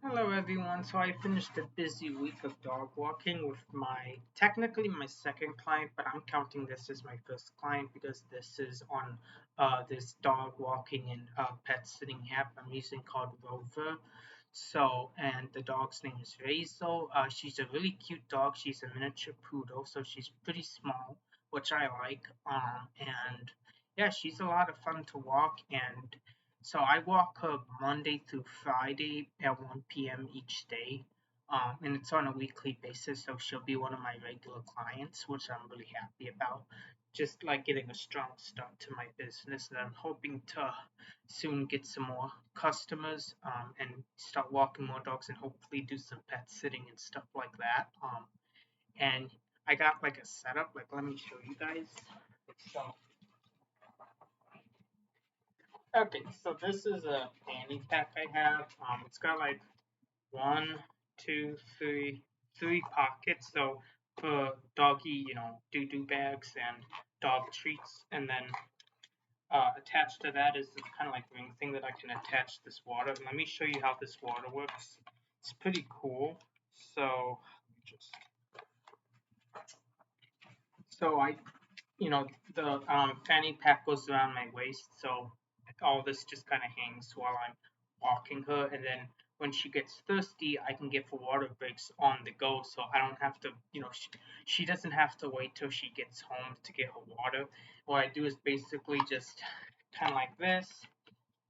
Hello everyone. So I finished a busy week of dog walking with technically my second client, but I'm counting this as my first client because this is on this dog walking and pet sitting app I'm using called Rover. And the dog's name is Razel. She's a really cute dog. She's a miniature poodle, so she's pretty small, which I like. And yeah, she's a lot of fun to walk, and so I walk her Monday through Friday at 1 p.m. each day. And it's on a weekly basis, so she'll be one of my regular clients, which I'm really happy about. Just like getting a strong start to my business, and I'm hoping to soon get some more customers and start walking more dogs and hopefully do some pet sitting and stuff like that. And I got like a setup, like let me show you guys. So okay, so this is a fanny pack I have. It's got like one, two, three pockets. So for doggy, doo doo bags and dog treats, and then attached to that is this kind of like ring thing that I can attach this water. Let me show you how this water works. It's pretty cool. So just so I the fanny pack goes around my waist, so all this just kind of hangs while I'm walking her, and then when she gets thirsty, I can give her water breaks on the go, so I don't have to, she doesn't have to wait till she gets home to get her water. What I do is basically just kind of like this,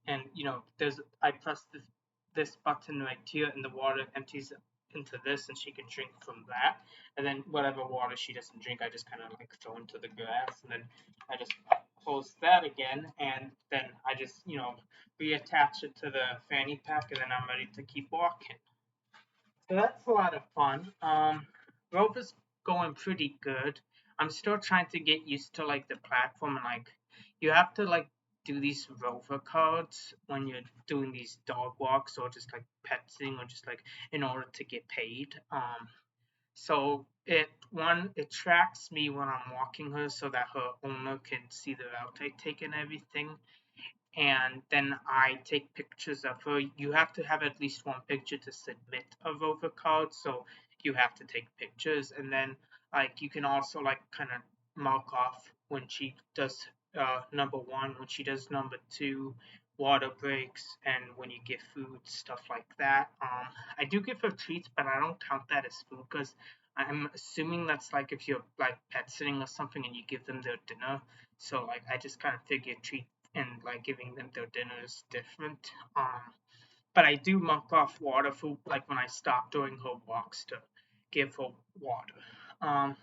and there's I press this button right here, and the water empties into this, and she can drink from that. And then whatever water she doesn't drink, I just kind of like throw into the glass, and then I just close that again, and then I just reattach it to the fanny pack, and then I'm ready to keep walking. So that's a lot of fun. Rover's going pretty good. I'm still trying to get used to like the platform and like you have to like do these Rover cards when you're doing these dog walks or just like pet sitting or just like in order to get paid. So it tracks me when I'm walking her so that her owner can see the route I take and everything, and then I take pictures of her. You have to have at least one picture to submit a Rover card, so you have to take pictures, and then like you can also like kind of mark off when she does number one, when she does number two, water breaks, and when you give food, stuff like that. I do give her treats, but I don't count that as food because I'm assuming that's like if you're like pet sitting or something and you give them their dinner. So like I just kind of figure treat and like giving them their dinner is different. But I do mark off water for like when I stop doing her walks to give her water. Um,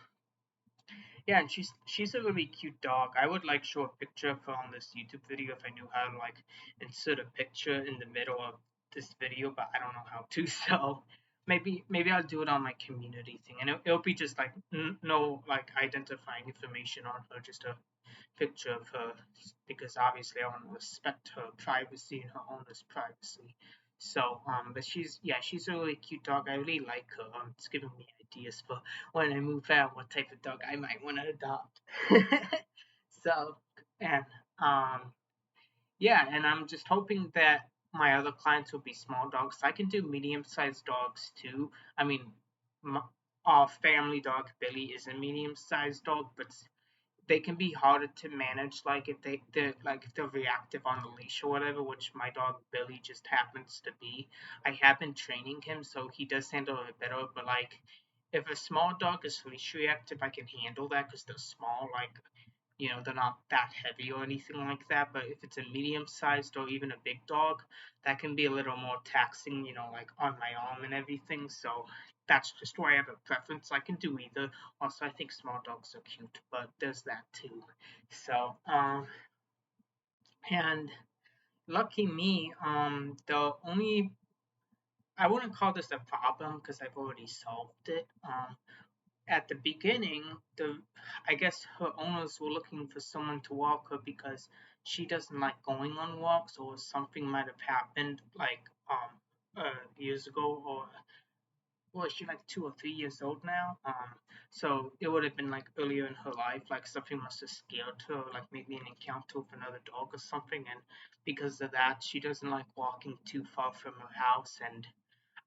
yeah, and she's a really cute dog. I would like show a picture of her on this YouTube video if I knew how to like insert a picture in the middle of this video, but I don't know how to. So maybe I'll do it on my community thing, and it'll be just like no like identifying information on her, just a picture of her because obviously I want to respect her privacy and her owner's privacy. So, but she's a really cute dog. I really like her. It's giving me ideas for when I move out, what type of dog I might want to adopt. so, and um, yeah, and I'm just hoping that my other clients will be small dogs. I can do medium-sized dogs too. I mean, our family dog Billy is a medium-sized dog, but they can be harder to manage, like if they're like if they're reactive on the leash or whatever, which my dog Billy just happens to be. I have been training him, so he does handle it better. But like if a small dog is leash reactive, I can handle that because they're small. Like they're not that heavy or anything like that. But if it's a medium sized or even a big dog, that can be a little more taxing, like on my arm and everything. So that's just why I have a preference. I can do either. Also, I think small dogs are cute, but there's that too. So, and lucky me, the only I wouldn't call this a problem because I've already solved it. At the beginning, the I guess her owners were looking for someone to walk her because she doesn't like going on walks, or something might have happened like years ago, or well, is she like 2 or 3 years old now? So it would have been like earlier in her life, like something must have scared her, like maybe an encounter with another dog or something, and because of that, she doesn't like walking too far from her house, and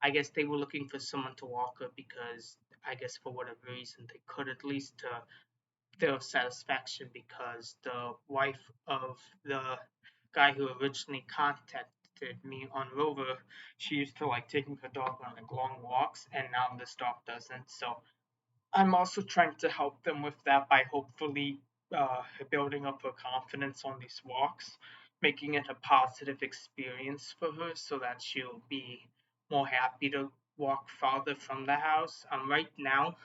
I guess they were looking for someone to walk her because I guess for whatever reason they could, at least to their satisfaction, because the wife of the guy who originally contacted me on Rover, she used to like taking her dog on like long walks, and now this dog doesn't. So I'm also trying to help them with that by hopefully building up her confidence on these walks, making it a positive experience for her so that she'll be more happy to walk farther from the house. Right now,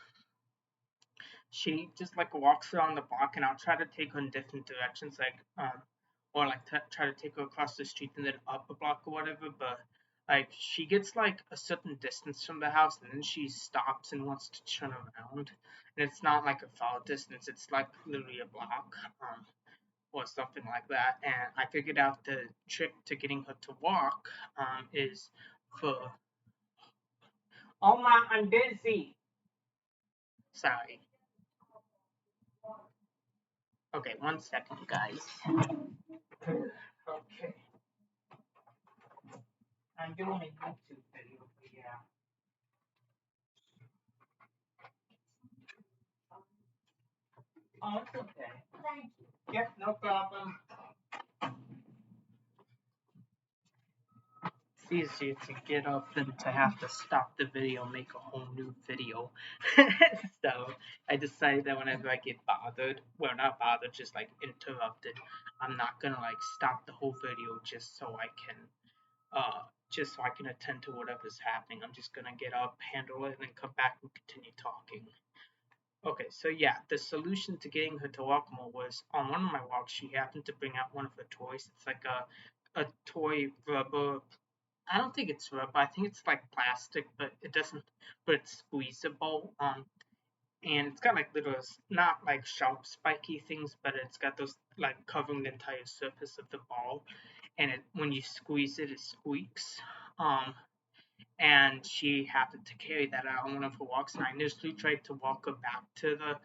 she just like walks around the block, and I'll try to take her in different directions, like or like try to take her across the street and then up a block or whatever. But like she gets like a certain distance from the house, and then she stops and wants to turn around, and it's not like a far distance; it's like literally a block. Or something like that, and I figured out the trick to getting her to walk is for. Oh my, I'm busy. Sorry. Okay, 1 second, guys. Okay, I'm doing a YouTube video. Yeah. Oh, it's okay. Thank you. Yep, no problem. It's easier to get up than to have to stop the video, make a whole new video. So I decided that whenever I get bothered, well, not bothered, just like interrupted, I'm not gonna like stop the whole video uh just so I can attend to whatever's happening. I'm just gonna get up, handle it, and then come back and continue talking. Okay, so yeah, the solution to getting her to walk more was on one of my walks, she happened to bring out one of her toys. It's like a toy rubber. I don't think it's rubber. I think it's like plastic, but it doesn't. But it's squeezable. And it's got like little, not like sharp, spiky things, but it's got those like covering the entire surface of the ball. And when you squeeze it, it squeaks. Um, and she happened to carry that out on one of her walks. And I initially tried to walk her back to the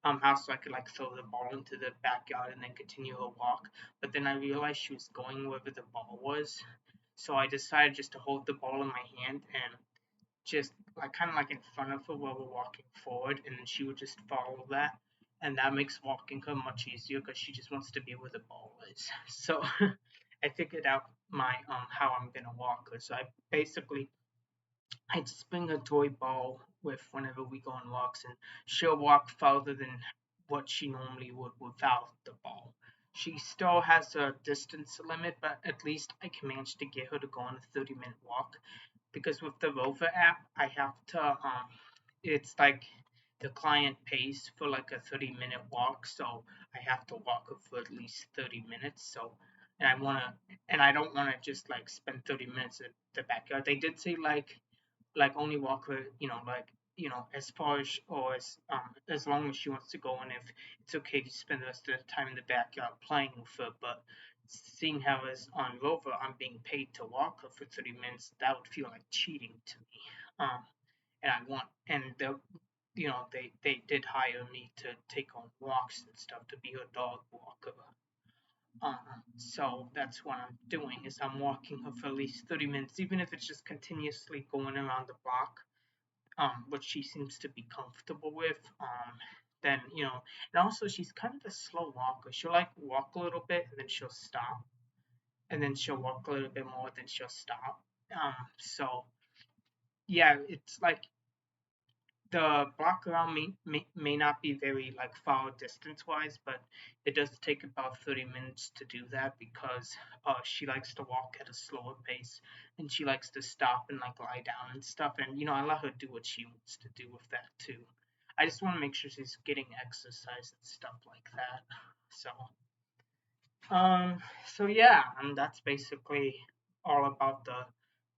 house so I could like throw the ball into the backyard and then continue her walk. But then I realized she was going wherever the ball was, so I decided just to hold the ball in my hand and just like kind of like in front of her while we're walking forward, and then she would just follow that. And that makes walking her much easier because she just wants to be where the ball is. So I figured out my how I'm gonna walk her. So I basically I just bring a toy ball with whenever we go on walks, and she'll walk farther than what she normally would without the ball. She still has a distance limit, but at least I can manage to get her to go on a 30-minute walk. Because with the Rover app, I have to, it's like the client pays for like a 30-minute walk, so I have to walk her for at least 30 minutes. So, and I don't wanna just like spend 30 minutes at the backyard. They did say like only walk her, like as far as or as long as she wants to go, and if it's okay to spend the rest of the time in the backyard playing with her. But seeing how as on Rover I'm being paid to walk her for 30 minutes, that would feel like cheating to me. And I want and they did hire me to take on walks and stuff to be her dog walker. So that's what I'm doing is I'm walking her for at least 30 minutes, even if it's just continuously going around the block, which she seems to be comfortable with. Then and also she's kind of a slow walker. She'll like walk a little bit and then she'll stop, and then she'll walk a little bit more, then she'll stop. So yeah, it's like the block around me may not be very like far distance wise, but it does take about 30 minutes to do that because she likes to walk at a slower pace, and she likes to stop and like lie down and stuff, and I let her do what she wants to do with that too. I just want to make sure she's getting exercise and stuff like that. So so yeah, and that's basically all about the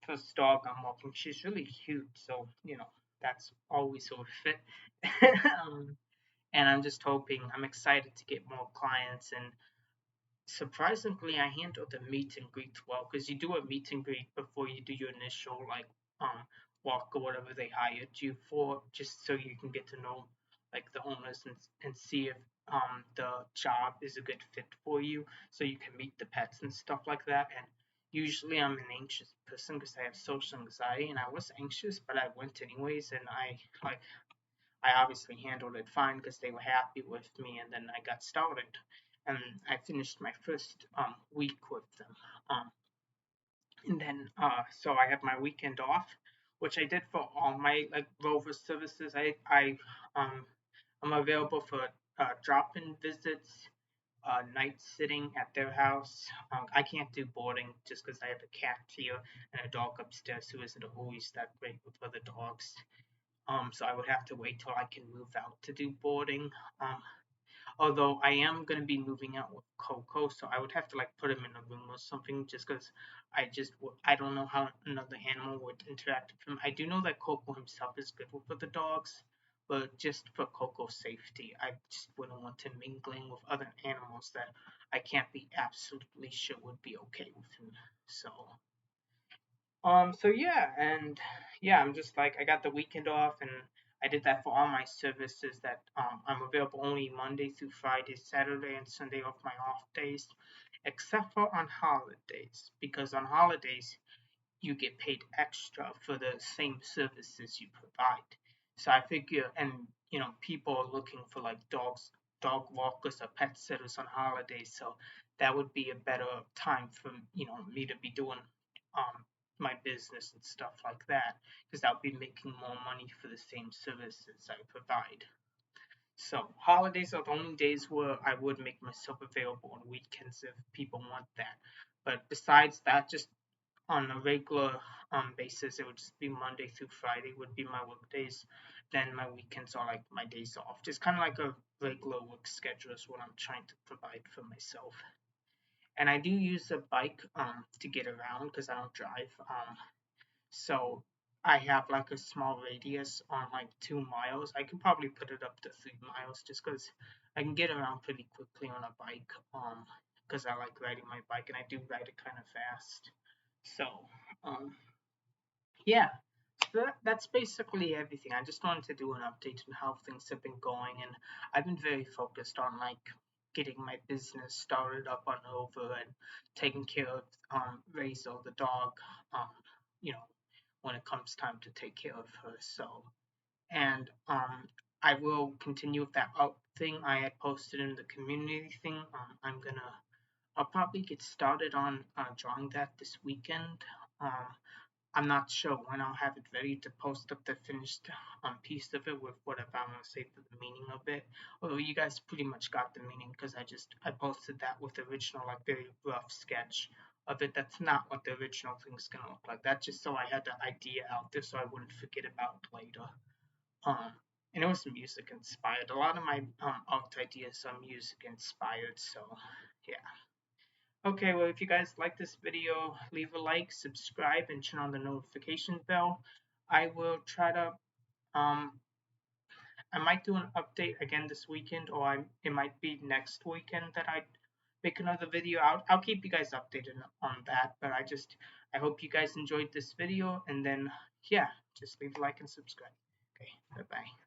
first dog I'm walking. She's really cute, so that's always worth it. And I'm just hoping, I'm excited to get more clients. And surprisingly, I handled the meet and greet well because you do a meet and greet before you do your initial like walk or whatever they hired you for, just so you can get to know like the owners and see if the job is a good fit for you, so you can meet the pets and stuff like that. And Usually I'm an anxious person because I have social anxiety, and I was anxious, but I went anyways, and I obviously handled it fine because they were happy with me, and then I got started, and I finished my first week with them. Um, and then so I have my weekend off, which I did for all my like Rover services. I'm available for drop-in visits, night sitting at their house. I can't do boarding just because I have a cat here and a dog upstairs who isn't always that great with other dogs. So I would have to wait till I can move out to do boarding. Um, Although I am gonna be moving out with Coco, so I would have to like put him in a room or something, just because I don't know how another animal would interact with him. I do know that Coco himself is good with the dogs, but just for Coco's safety, I just wouldn't want him mingling with other animals that I can't be absolutely sure would be okay with him. So yeah, and yeah, I'm just like I got the weekend off, and I did that for all my services. That I'm available only Monday through Friday, Saturday and Sunday off my off days, except for on holidays, because on holidays you get paid extra for the same services you provide. So I figure, and people are looking for like dog walkers or pet sitters on holidays. So that would be a better time for me to be doing my business and stuff like that, because I'll be making more money for the same services I provide. So holidays are the only days where I would make myself available on weekends if people want that. But besides that, just on a regular basis, it would just be Monday through Friday would be my work days. Then my weekends are like my days off. Just kind of like a regular work schedule is what I'm trying to provide for myself. And I do use a bike to get around because I don't drive. So I have like a small radius on like 2 miles. I can probably put it up to 3 miles just because I can get around pretty quickly on a bike. Because I like riding my bike and I do ride it kind of fast. So um, yeah, so that's basically everything. I just wanted to do an update on how things have been going, and I've been very focused on like getting my business started up on over and taking care of Razor the dog. Um, you know, when it comes time to take care of her. So, and I will continue with that out thing I had posted in the community thing. I'll probably get started on drawing that this weekend. Um, I'm not sure when I'll have it ready to post up the finished piece of it with whatever I want to say for the meaning of it. Although you guys pretty much got the meaning because I posted that with the original like very rough sketch of it. That's not what the original thing's gonna look like. That's just so I had the idea out there so I wouldn't forget about it later. Um, and it was music inspired. A lot of my art ideas are music inspired. So yeah. Okay, well, if you guys like this video, leave a like, subscribe, and turn on the notification bell. I will try to, I might do an update again this weekend, or it might be next weekend that I make another video. I'll keep you guys updated on that, but I hope you guys enjoyed this video, and then, yeah, just leave a like and subscribe. Okay, bye-bye.